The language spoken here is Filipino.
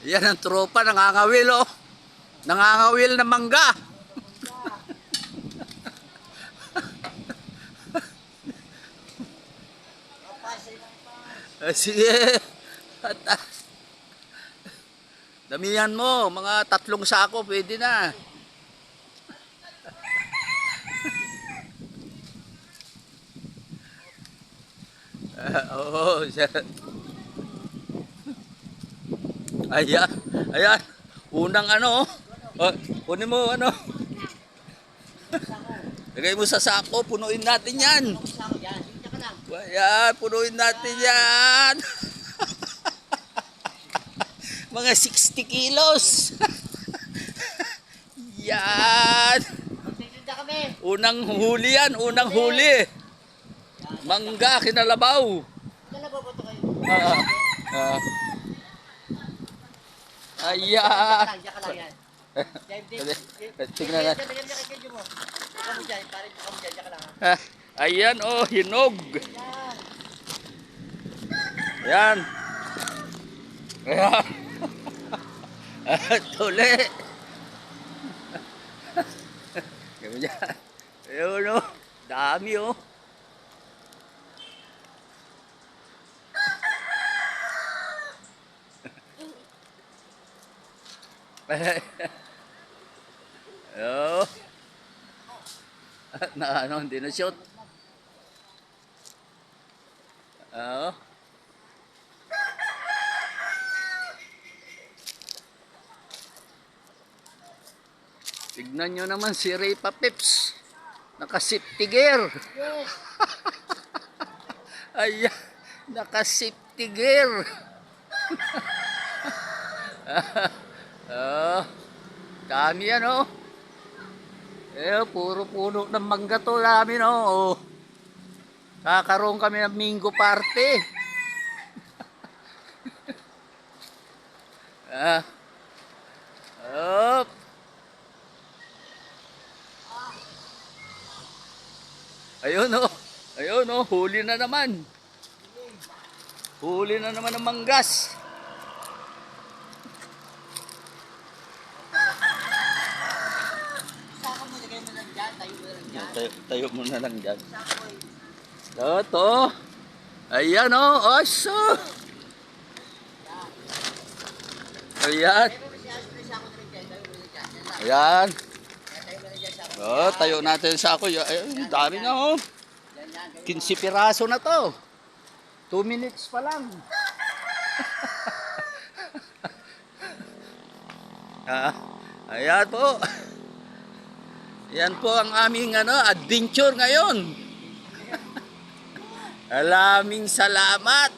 Yan ang tropa, nangangawil oh. Nangangawil na mangga. Sige. Damihan mo, mga 3 sako pwede na. Oo, ayan, ayan. Unang ano, oh, kunin mo ano. Lagay mo sa sako, punuin natin yan. Ayan, punuin natin yan. Mga 60 kilos. Yan. Unang huli yan, unang huli. Mangga, kinalabaw. Ayan. Tingnan na. Ayan, oh, hinog. Ayan. Ayan. Tuli. Ganyan. Ayun, oh. Dami, oh. Oh. Na ano, hindi na shoot. Oh. Tignan nyo naman si Raypa Pips. Naka-safety gear. Yes. Ayan, naka-safety gear. Oh, dami yan oh. Puro puno ng mangga to namin oh. Kakaroon kami ng Mingo party. Oh. Ayun oh. Ayun oh, huli na naman. Huli na naman ng manggas. Tayo mo na lang dyan. Ito. Ayan o. Oh, oso. Ayan. Ayan. Oh, tayo natin sa ako. Ayun, dami na oh. 15 piraso na to. 2 minutes pa lang. Ayan po. Yan po ang aming adventure ngayon. Maraming salamat.